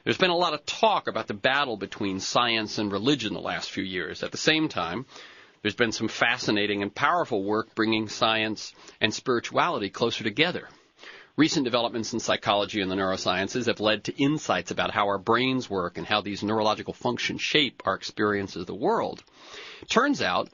There's been a lot of talk about the battle between science and religion the last few years. At the same time, there's been some fascinating and powerful work bringing science and spirituality closer together. Recent developments in psychology and the neurosciences have led to insights about how our brains work and how these neurological functions shape our experience of the world. Turns out,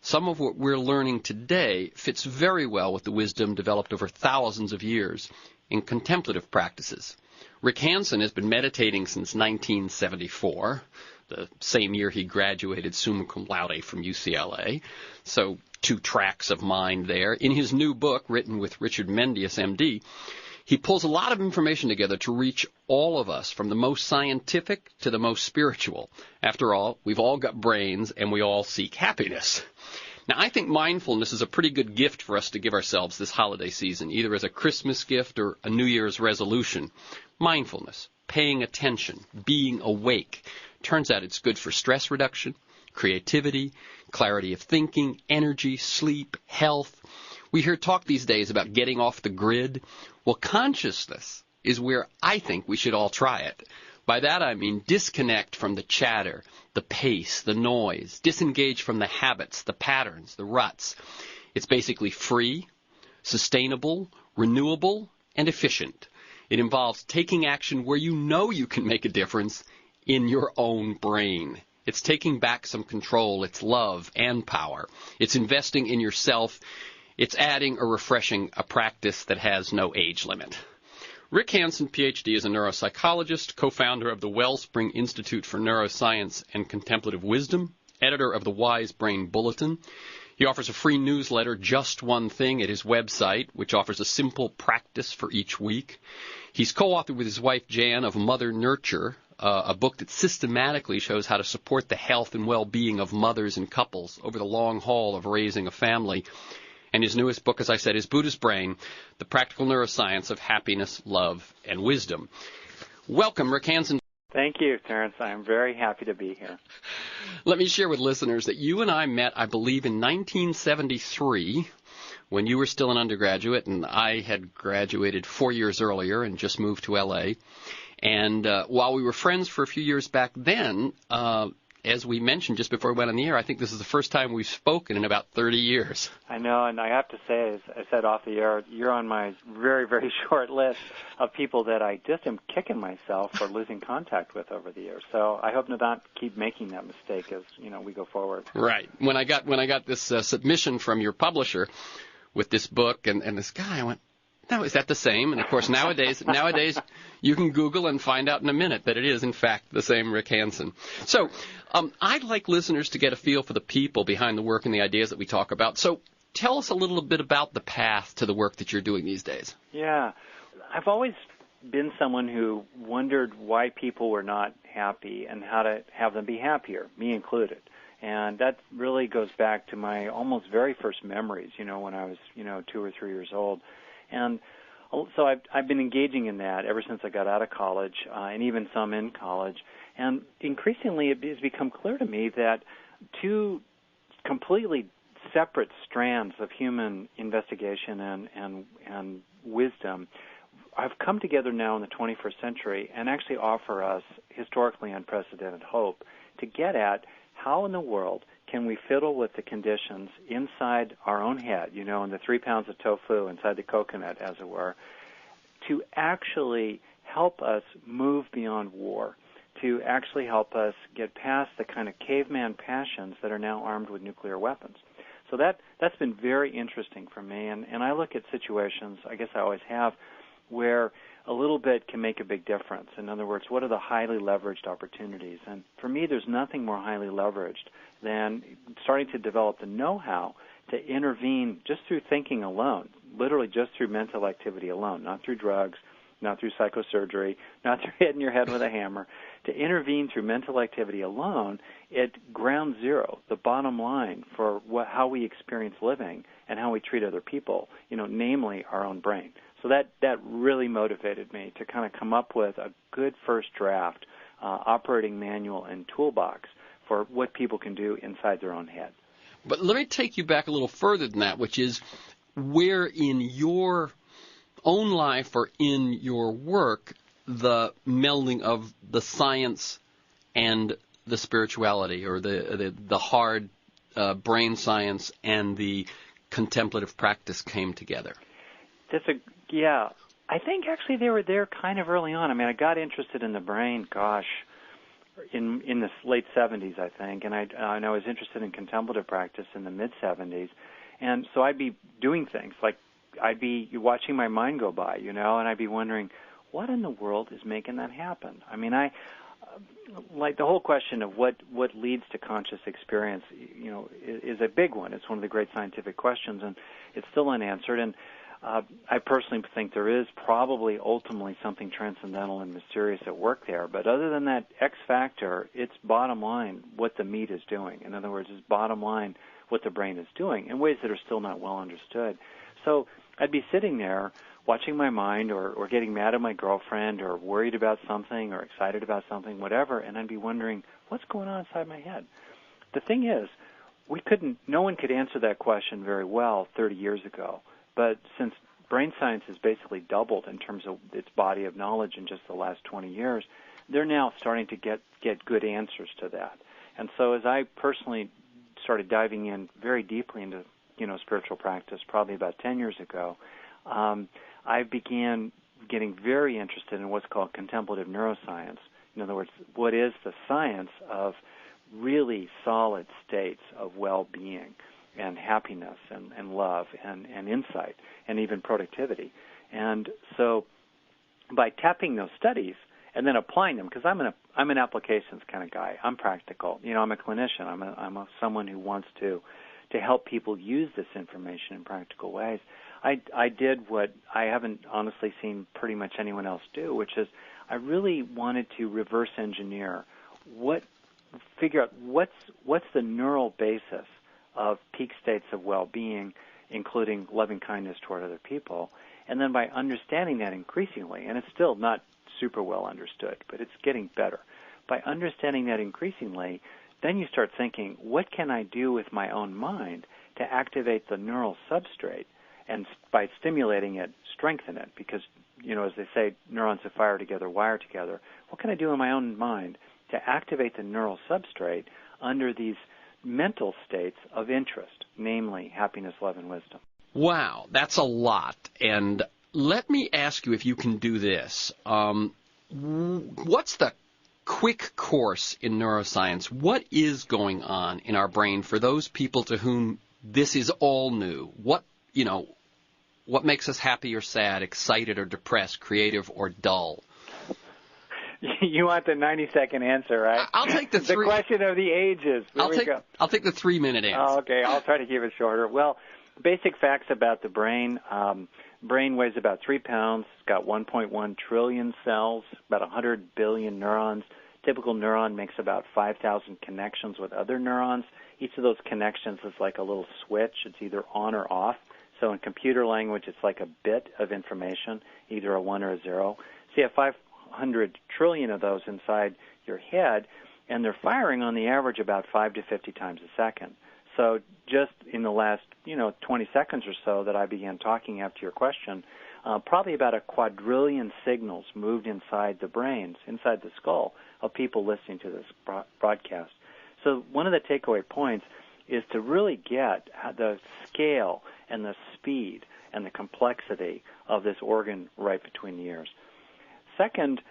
some of what we're learning today fits very well with the wisdom developed over thousands of years in contemplative practices. Rick HANSON has been meditating since 1974, the same year he graduated summa cum laude from UCLA. So 2 tracks of mind there. In his new book, written with Richard Mendius MD, he pulls a lot of information together to reach all of us, from the most scientific to the most spiritual. After all, we've all got brains and we all seek happiness. Now, I think mindfulness is a pretty good gift for us to give ourselves this holiday season, either as a Christmas gift or a New Year's resolution. Mindfulness, paying attention, being awake. Turns out it's good for stress reduction, creativity, clarity of thinking, energy, sleep, health. We hear talk these days about getting off the grid. Well, consciousness is where I think we should all try it. By that I mean disconnect from the chatter, the pace, the noise, disengage from the habits, the patterns, the ruts. It's basically free, sustainable, renewable, and efficient. It involves taking action where you know you can make a difference in your own brain. It's taking back some control. It's love and power. It's investing in yourself. It's adding or refreshing a practice that has no age limit. Rick HANSON, Ph.D., is a neuropsychologist, co-founder of the Wellspring Institute for Neuroscience and Contemplative Wisdom, editor of the Wise Brain Bulletin. He offers a free newsletter, Just One Thing, at his website, which offers a simple practice for each week. He's co-authored with his wife, Jan, of Mother Nurture, a book that systematically shows how to support the health and well-being of mothers and couples over the long haul of raising a family. And his newest book, as I said, is Buddha's Brain, The Practical Neuroscience of Happiness, Love, and Wisdom. Welcome, Rick HANSON. Thank you, Terence. I'm very happy to be here. Let me share with listeners that you and I met, I believe, in 1973, when you were still an undergraduate, and I had graduated 4 years earlier and just moved to L.A. And while we were friends for a few years back then, as we mentioned just before we went on the air, I think this is the first time we've spoken in about 30 years. I know, and I have to say, as I said off the air, you're on my very, very short list of people that I just am kicking myself for losing contact with over the years. So I hope to not keep making that mistake as we go forward. Right. When I got this submission from your publisher with this book and this guy, I went, no, is that the same? And, of course, nowadays you can Google and find out in a minute that it is, in fact, the same Rick HANSON. So I'd like listeners to get a feel for the people behind the work and the ideas that we talk about. So tell us a little bit about the path to the work that you're doing these days. Yeah. I've always been someone who wondered why people were not happy and how to have them be happier, me included. And that really goes back to my almost very first memories, when I was, 2 or 3 years old. And so I've been engaging in that ever since I got out of college, and even some in college. And increasingly it has become clear to me that 2 completely separate strands of human investigation and wisdom have come together now in the 21st century and actually offer us historically unprecedented hope to get at how in the world can we fiddle with the conditions inside our own head, in the 3 pounds of tofu inside the coconut, as it were, to actually help us move beyond war, to actually help us get past the kind of caveman passions that are now armed with nuclear weapons. So that's been very interesting for me, and I look at situations, I guess I always have, where a little bit can make a big difference. In other words, what are the highly leveraged opportunities? And for me, there's nothing more highly leveraged than starting to develop the know-how to intervene just through thinking alone, literally just through mental activity alone, not through drugs, not through psychosurgery, not through hitting your head with a hammer. To intervene through mental activity alone at ground zero, the bottom line for how we experience living and how we treat other people, namely our own brain. So that really motivated me to kind of come up with a good first draft operating manual and toolbox for what people can do inside their own head. But let me take you back a little further than that, which is where in your own life or in your work the melding of the science and the spirituality, or the hard brain science and the contemplative practice came together? Yeah. I think actually they were there kind of early on. I mean, I got interested in the brain, in the late 70s, I think, and I was interested in contemplative practice in the mid-70s. And so I'd be doing things like I'd be watching my mind go by, and I'd be wondering, what in the world is making that happen? I mean, like the whole question of what leads to conscious experience, is a big one. It's one of the great scientific questions, and it's still unanswered. And I personally think there is probably ultimately something transcendental and mysterious at work there. But other than that X factor, it's bottom line what the meat is doing. In other words, it's bottom line what the brain is doing in ways that are still not well understood. So I'd be sitting there watching my mind or getting mad at my girlfriend or worried about something or excited about something, whatever, and I'd be wondering, what's going on inside my head? The thing is, no one could answer that question very well 30 years ago. But since brain science has basically doubled in terms of its body of knowledge in just the last 20 years, they're now starting to get good answers to that. And so as I personally started diving in very deeply into, spiritual practice probably about 10 years ago, I began getting very interested in what's called contemplative neuroscience. In other words, what is the science of really solid states of well-being and happiness and love and insight and even productivity. And so by tapping those studies and then applying them, because I'm an applications kind of guy. I'm practical. I'm a clinician. I'm someone who wants to help people use this information in practical ways. I did what I haven't honestly seen pretty much anyone else do, which is I really wanted to reverse engineer figure out what's the neural basis of peak states of well-being, including loving kindness toward other people. And then by understanding that increasingly, and it's still not super well understood, but it's getting better. By understanding that increasingly, then you start thinking, what can I do with my own mind to activate the neural substrate and by stimulating it, strengthen it? Because, as they say, neurons that fire together wire together. What can I do in my own mind to activate the neural substrate under these mental states of interest, namely happiness, love, and wisdom? Wow, that's a lot. And let me ask you if you can do this. What's the quick course in neuroscience? What is going on in our brain for those people to whom this is all new? What makes us happy or sad, excited or depressed, creative or dull? You want the 90-second answer, right? I'll take the the question of the ages. I'll take the 3-minute answer. Oh, okay, I'll try to keep it shorter. Well, basic facts about the brain. Brain weighs about 3 pounds. It's got 1.1 trillion cells, about 100 billion neurons. Typical neuron makes about 5,000 connections with other neurons. Each of those connections is like a little switch. It's either on or off. So in computer language, it's like a bit of information, either a 1 or a 0. So you have 500 trillion of those inside your head, and they're firing on the average about 5 to 50 times a second. So just in the last, 20 seconds or so that I began talking after your question, probably about a quadrillion signals moved inside the brains, inside the skull of people listening to this broadcast. So one of the takeaway points is to really get the scale and the speed and the complexity of this organ right between the ears. Second,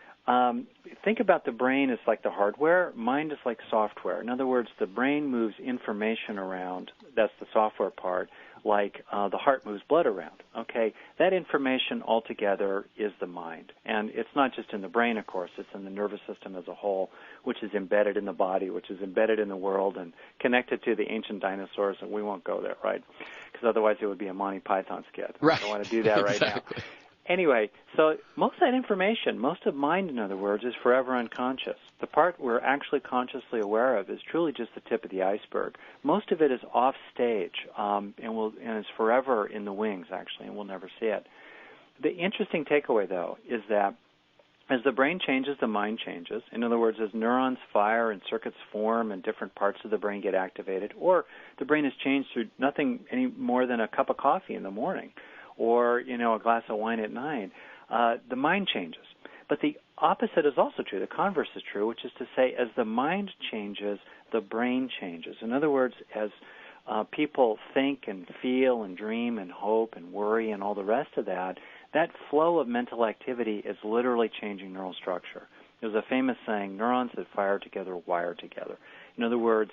think about the brain as like the hardware. Mind is like software. In other words, the brain moves information around. That's the software part, like the heart moves blood around. Okay, that information altogether is the mind. And it's not just in the brain, of course. It's in the nervous system as a whole, which is embedded in the body, which is embedded in the world and connected to the ancient dinosaurs. And we won't go there, right? Because otherwise it would be a Monty Python skit. Right. I don't want to do that right exactly. now. Anyway, so most of that information, most of mind, in other words, is forever unconscious. The part we're actually consciously aware of is truly just the tip of the iceberg. Most of it is off stage and is forever in the wings, actually, and we'll never see it. The interesting takeaway, though, is that as the brain changes, the mind changes. In other words, as neurons fire and circuits form and different parts of the brain get activated, or the brain is changed through nothing any more than a cup of coffee in the morning, or, a glass of wine at night, the mind changes. But the opposite is also true. The converse is true, which is to say, as the mind changes, the brain changes. In other words, as people think and feel and dream and hope and worry and all the rest of that, that flow of mental activity is literally changing neural structure. There's a famous saying, neurons that fire together wire together. In other words,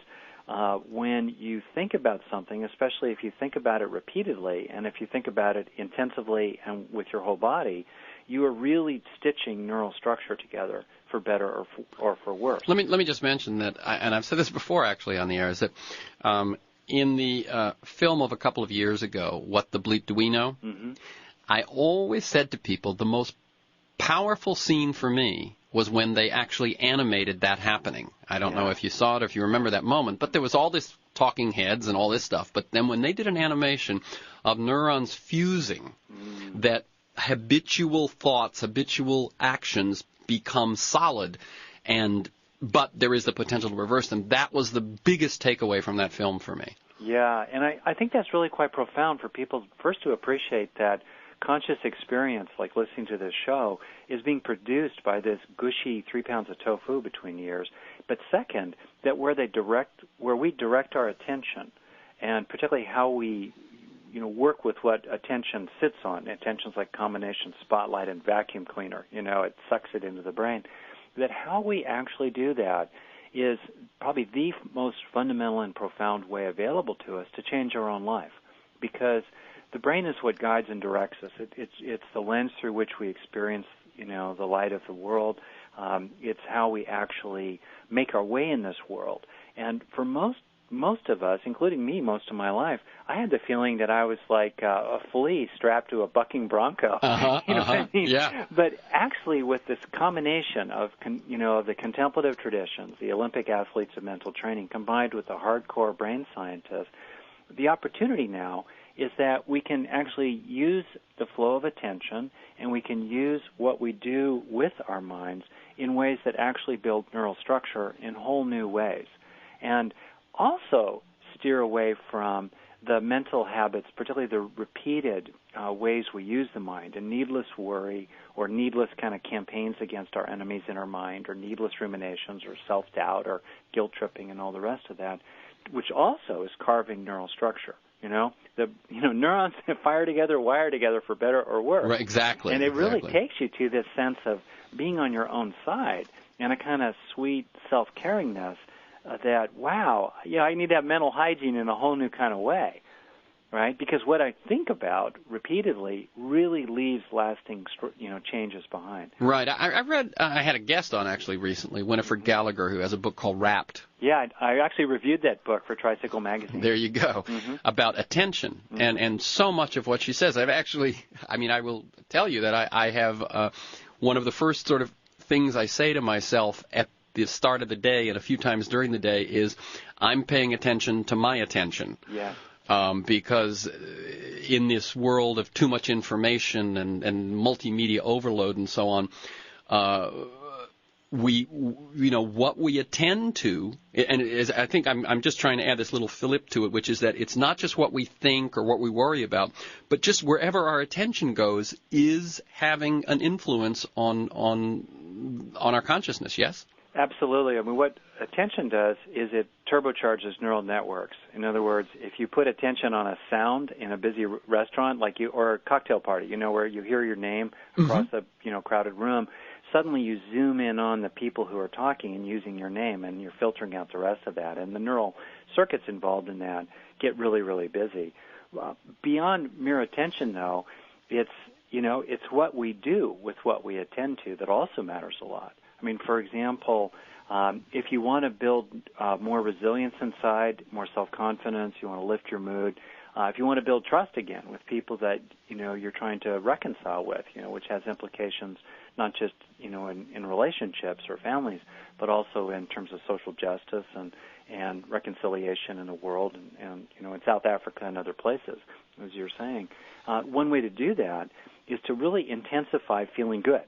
when you think about something, especially if you think about it repeatedly and if you think about it intensively and with your whole body, you are really stitching neural structure together for better or for worse. Let me just mention that, and I've said this before actually on the air, is that in the film of a couple of years ago, What the Bleep Do We Know? Mm-hmm. I always said to people the most powerful scene for me was when they actually animated that happening. I don't know if you saw it or if you remember that moment, but there was all this talking heads and all this stuff. But then when they did an animation of neurons fusing, that habitual thoughts, habitual actions become solid, but there is the potential to reverse them. That was the biggest takeaway from that film for me. Yeah, and I think that's really quite profound for people, first, to appreciate that conscious experience, like listening to this show, is being produced by this gushy 3 pounds of tofu between ears. But second, that where we direct our attention, and particularly how we work with what attention sits on. Attention's like combination spotlight and vacuum cleaner. It sucks it into the brain. That how we actually do that is probably the most fundamental and profound way available to us to change our own life, because the brain is what guides and directs us. It's the lens through which we experience, the light of the world. It's how we actually make our way in this world. And for most of us, including me most of my life, I had the feeling that I was like a flea strapped to a bucking bronco. What I mean? Yeah. But actually, with this combination of the contemplative traditions, the Olympic athletes of mental training, combined with the hardcore brain scientists, the opportunity now is that we can actually use the flow of attention and we can use what we do with our minds in ways that actually build neural structure in whole new ways. And also steer away from the mental habits, particularly the repeated ways we use the mind, and needless worry or needless kind of campaigns against our enemies in our mind, or needless ruminations or self-doubt or guilt-tripping and all the rest of that, which also is carving neural structure. Neurons fire together, wire together for better or worse. Right, exactly. And it really takes you to this sense of being on your own side and a kind of sweet self-caringness that, wow, I need that mental hygiene in a whole new kind of way, right? Because what I think about repeatedly really leaves lasting, changes behind. Right. I read, I had a guest on actually recently, Winifred Gallagher, who has a book called Wrapped. Yeah, I actually reviewed that book for Tricycle Magazine. There you go. Mm-hmm. About attention. Mm-hmm. And so much of what she says, I will tell you that I have one of the first sort of things I say to myself at the start of the day and a few times during the day is, I'm paying attention to my attention. Yeah. Because in this world of too much information and multimedia overload and so on, what we attend to, and I think I'm just trying to add this little fillip to it, which is that it's not just what we think or what we worry about, but just wherever our attention goes is having an influence on our consciousness. Yes. Absolutely. I mean, what attention does is it turbocharges neural networks. In other words, if you put attention on a sound in a busy restaurant, or a cocktail party, where you hear your name across a crowded room, suddenly you zoom in on the people who are talking and using your name, and you're filtering out the rest of that. And the neural circuits involved in that get really, really busy. Beyond mere attention, though, it's what we do with what we attend to that also matters a lot. I mean, for example, if you want to build more resilience inside, more self-confidence, you want to lift your mood, if you want to build trust again with people that, you're trying to reconcile with, which has implications not just, in relationships or families, but also in terms of social justice and reconciliation in the world and in South Africa and other places, as you're saying. One way to do that is to really intensify feeling good.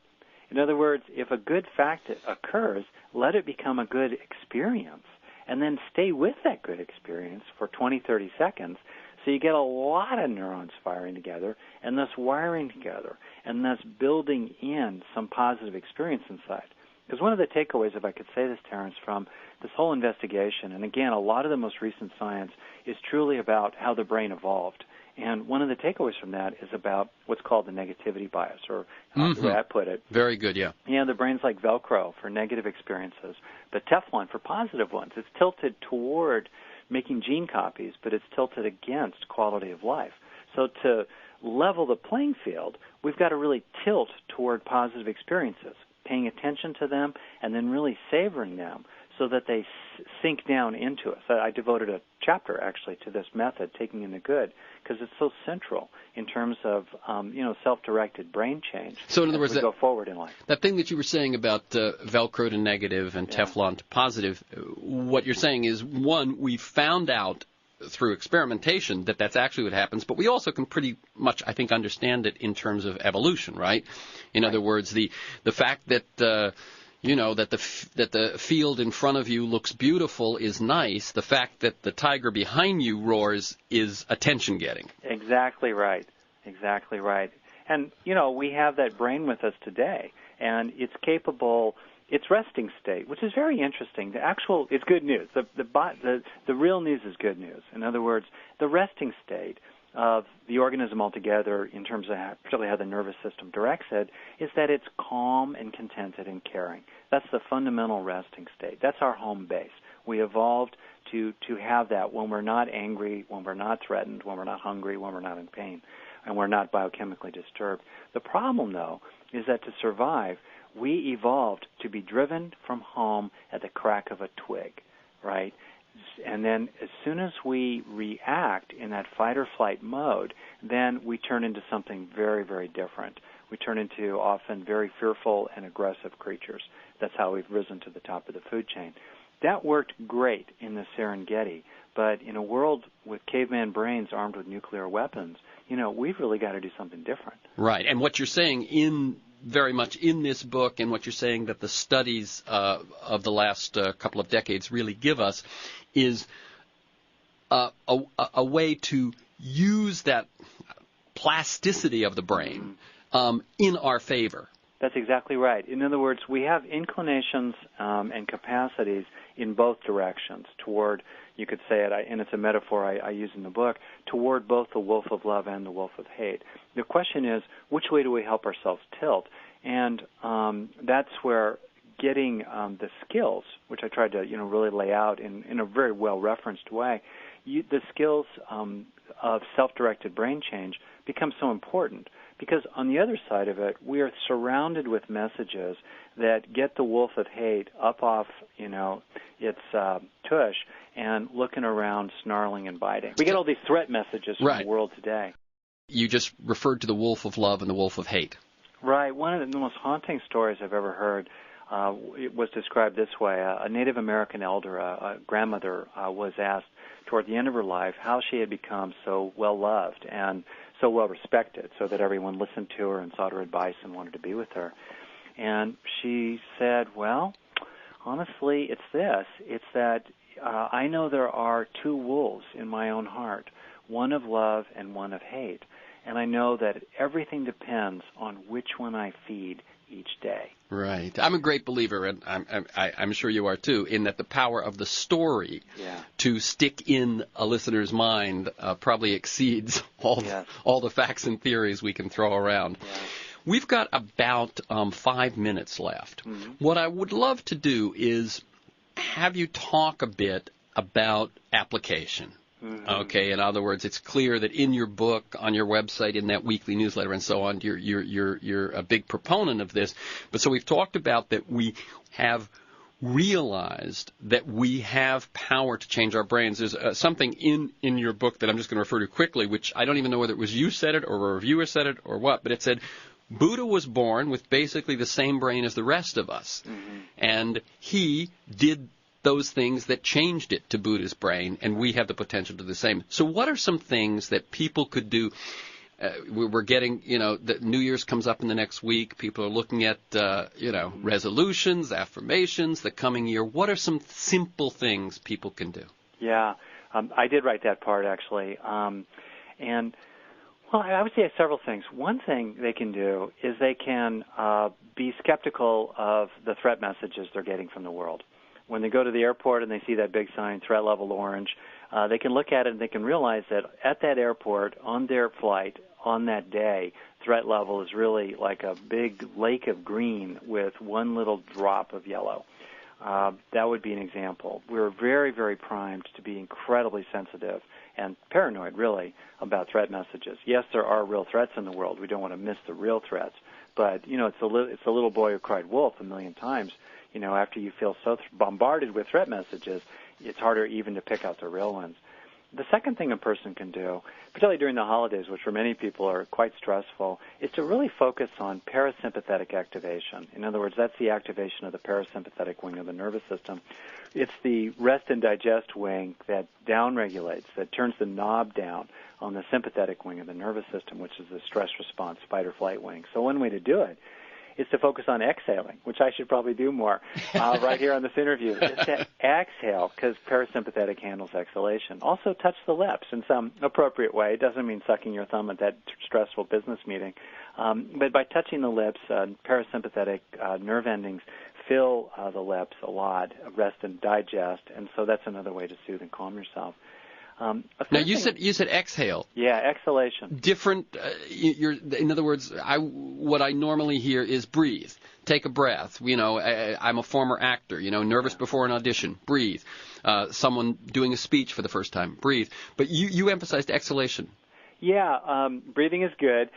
In other words, if a good fact occurs, let it become a good experience, and then stay with that good experience for 20, 30 seconds So you get a lot of neurons firing together and thus wiring together and thus building in some positive experience inside. Because one of the takeaways, if I could say this, Terence, from this whole investigation, and again, a lot of the most recent science is truly about how the brain evolved. And one of the takeaways from that is about what's called the negativity bias, or the way I put it. Very good, yeah. Yeah, the brain's like Velcro for negative experiences, but Teflon for positive ones. It's tilted toward making gene copies, but it's tilted against quality of life. So to level the playing field, we've got to really tilt toward positive experiences, paying attention to them, and then really savoring them so that they sink down into us. I devoted a chapter, actually, to this method, taking in the good, because it's so central in terms of, self-directed brain change. So in other words, we go forward in life. That thing that you were saying about Velcro to negative and Teflon to positive, what you're saying is, one, we found out through experimentation that that's actually what happens, but we also can pretty much, I think, understand it in terms of evolution, right? In other words, the fact that that the field in front of you looks beautiful is nice. The fact that the tiger behind you roars is attention-getting. Exactly right. Exactly right. And, we have that brain with us today, and it's capable, its resting state, which is very interesting. It's good news. The real news is good news. In other words, the resting state of the organism altogether, in terms of particularly how the nervous system directs it, is that it's calm and contented and caring. That's the fundamental resting state. That's our home base. We evolved to have that when we're not angry, when we're not threatened, when we're not hungry, when we're not in pain, and we're not biochemically disturbed. The problem, though, is that to survive, we evolved to be driven from home at the crack of a twig, right? And then as soon as we react in that fight-or-flight mode, then we turn into something very, very different. We turn into often very fearful and aggressive creatures. That's how we've risen to the top of the food chain. That worked great in the Serengeti, but in a world with caveman brains armed with nuclear weapons, we've really got to do something different. Right, and what you're saying very much in this book, and what you're saying that the studies of the last couple of decades really give us, is a way to use that plasticity of the brain in our favor. That's exactly right. In other words, we have inclinations and capacities in both directions toward, you could say it, and it's a metaphor I use in the book, toward both the wolf of love and the wolf of hate. The question is, which way do we help ourselves tilt? And that's where getting the skills, which I tried to really lay out in a very well-referenced way, the skills of self-directed brain change become so important. Because on the other side of it, we are surrounded with messages that get the wolf of hate up off, its tush and looking around, snarling and biting. We get all these threat messages from the world today. You just referred to the wolf of love and the wolf of hate. Right. One of the most haunting stories I've ever heard it was described this way. A Native American elder, a grandmother, was asked toward the end of her life how she had become so well-loved and so well-respected, so that everyone listened to her and sought her advice and wanted to be with her. And she said, well, honestly, it's this. It's that I know there are two wolves in my own heart, one of love and one of hate. And I know that everything depends on which one I feed each day. Right. I'm a great believer, and I'm sure you are too, in that the power of the story to stick in a listener's mind probably exceeds all the facts and theories we can throw around. Yes. We've got about 5 minutes left. Mm-hmm. What I would love to do is have you talk a bit about application. Mm-hmm. Okay, in other words, it's clear that in your book, on your website, in that weekly newsletter, and so on, you're a big proponent of this. But so we've talked about that we have realized that we have power to change our brains. There's something in your book that I'm just going to refer to quickly, which I don't even know whether it was you said it or a reviewer said it or what, but it said Buddha was born with basically the same brain as the rest of us, and he did those things that changed it to Buddha's brain, and we have the potential to do the same. So what are some things that people could do? We're getting, the New Year's comes up in the next week. People are looking at, resolutions, affirmations, the coming year. What are some simple things people can do? Yeah. I did write that part, actually. And, well, I would say several things. One thing they can do is they can be skeptical of the threat messages they're getting from the world. When they go to the airport and they see that big sign, threat level orange, they can look at it and they can realize that at that airport, on their flight, on that day, threat level is really like a big lake of green with one little drop of yellow. That would be an example. We're very, very primed to be incredibly sensitive and paranoid, really, about threat messages. Yes, there are real threats in the world. We don't want to miss the real threats. But, you know, it's a little boy who cried wolf a million times. You know, after you feel so bombarded with threat messages, it's harder even to pick out the real ones. The second thing a person can do, particularly during the holidays, which for many people are quite stressful, is to really focus on parasympathetic activation. In other words, that's the activation of the parasympathetic wing of the nervous system. It's the rest and digest wing that downregulates, that turns the knob down on the sympathetic wing of the nervous system, which is the stress response, fight or flight wing. So one way to do it is to focus on exhaling, which I should probably do more right here on this interview, is to exhale, because parasympathetic handles exhalation. Also touch the lips in some appropriate way. It doesn't mean sucking your thumb at that stressful business meeting. But by touching the lips, parasympathetic nerve endings fill the lips a lot, rest and digest, and so that's another way to soothe and calm yourself. Now you said exhale. Yeah, exhalation. Different. In other words, what I normally hear is breathe, take a breath. You know, I'm a former actor. You know, nervous before an audition, breathe. Someone doing a speech for the first time, breathe. But you emphasized exhalation. Yeah, breathing is good.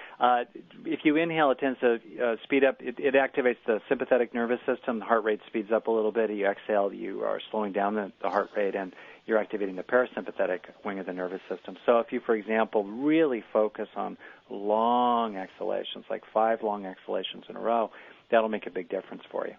If you inhale, it tends to speed up. It activates the sympathetic nervous system. The heart rate speeds up a little bit. You exhale, you are slowing down the heart rate, and you're activating the parasympathetic wing of the nervous system. So if you, for example, really focus on long exhalations, like 5 long exhalations in a row, that'll make a big difference for you.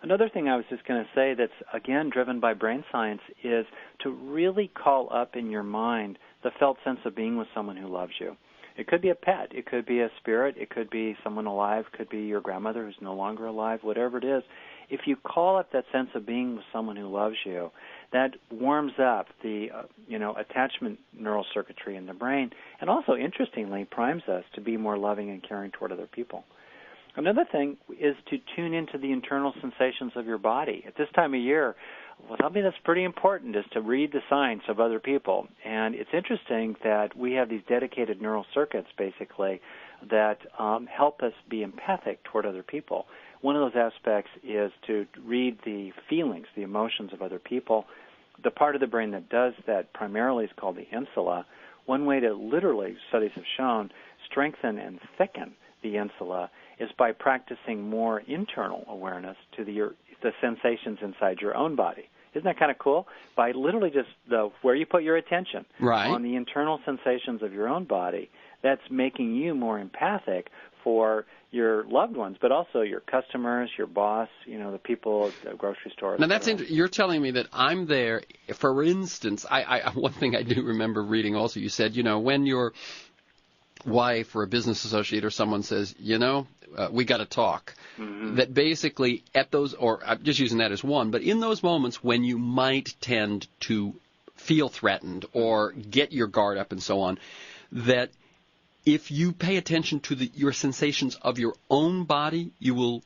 Another thing I was just going to say that's, again, driven by brain science is to really call up in your mind the felt sense of being with someone who loves you. It could be a pet. It could be a spirit. It could be someone alive. It could be your grandmother who's no longer alive, whatever it is. If you call up that sense of being with someone who loves you, that warms up the attachment neural circuitry in the brain, and also, interestingly, primes us to be more loving and caring toward other people. Another thing is to tune into the internal sensations of your body. At this time of year, something that's pretty important is to read the signs of other people. And it's interesting that we have these dedicated neural circuits, basically, that help us be empathic toward other people. One of those aspects is to read the feelings, the emotions of other people. The part of the brain that does that primarily is called the insula. One way to literally, studies have shown, strengthen and thicken the insula is by practicing more internal awareness to the sensations inside your own body. Isn't that kind of cool? By literally just where you put your attention on the internal sensations of your own body, that's making you more empathic for your loved ones, but also your customers, your boss, the people at the grocery store. Now that's you're telling me that I'm there. For instance, one thing I do remember reading also, you said, when your wife or a business associate or someone says, we got to talk, that basically at those, or I'm just using that as one, but in those moments when you might tend to feel threatened or get your guard up and so on, that if you pay attention to your sensations of your own body, you will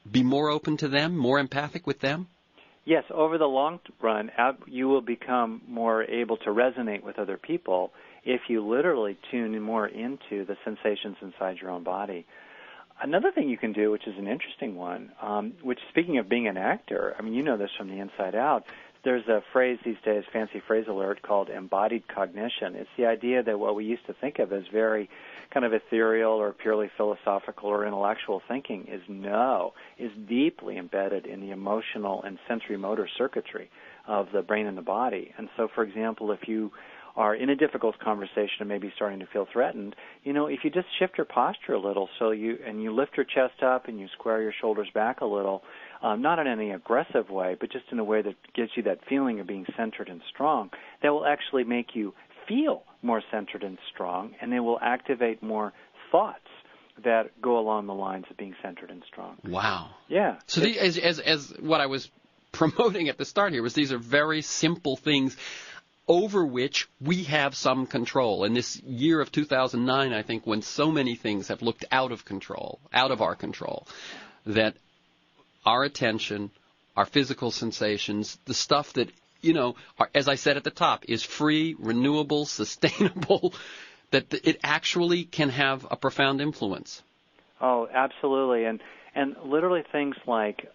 be more open to them, more empathic with them? Yes, over the long run, you will become more able to resonate with other people if you literally tune more into the sensations inside your own body. Another thing you can do, which is an interesting one, which, speaking of being an actor, you know this from the inside out, there's a phrase these days, fancy phrase alert, called embodied cognition. It's the idea that what we used to think of as very kind of ethereal or purely philosophical or intellectual thinking is deeply embedded in the emotional and sensory motor circuitry of the brain and the body. And so, for example, if you are in a difficult conversation and maybe starting to feel threatened, if you just shift your posture a little you lift your chest up and you square your shoulders back a little, not in any aggressive way, but just in a way that gives you that feeling of being centered and strong, that will actually make you feel more centered and strong, and they will activate more thoughts that go along the lines of being centered and strong. Wow. Yeah. So as what I was promoting at the start here was these are very simple things. over which we have some control. In this year of 2009, I think, when so many things have looked out of our control, that our attention, our physical sensations, the stuff that, as I said at the top, is free, renewable, sustainable, that it actually can have a profound influence. Oh, absolutely. And literally things like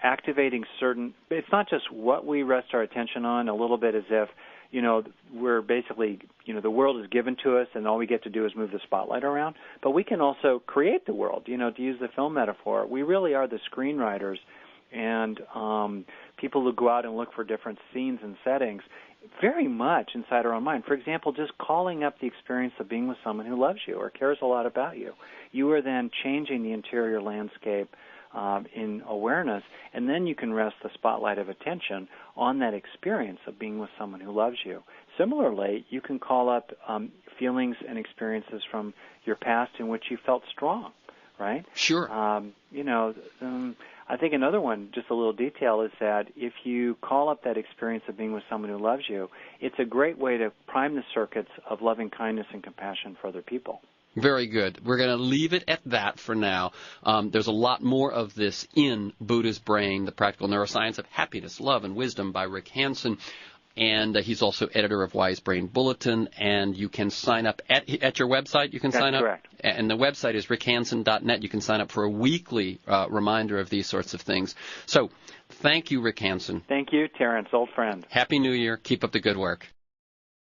activating certain, it's not just what we rest our attention on, a little bit as if, we're basically, the world is given to us and all we get to do is move the spotlight around. But we can also create the world, to use the film metaphor. We really are the screenwriters and people who go out and look for different scenes and settings very much inside our own mind. For example, just calling up the experience of being with someone who loves you or cares a lot about you. You are then changing the interior landscape in awareness, and then you can rest the spotlight of attention on that experience of being with someone who loves you. Similarly, you can call up feelings and experiences from your past in which you felt strong, right? Sure. I think another one, just a little detail, is that if you call up that experience of being with someone who loves you, it's a great way to prime the circuits of loving kindness and compassion for other people. Very good. We're going to leave it at that for now. There's a lot more of this in Buddha's Brain, The Practical Neuroscience of Happiness, Love, and Wisdom by Rick Hanson. And he's also editor of Wise Brain Bulletin. And you can sign up at your website. You can sign up. That's correct. And the website is rickhanson.net. You can sign up for a weekly reminder of these sorts of things. So thank you, Rick Hanson. Thank you, Terrence, old friend. Happy New Year. Keep up the good work.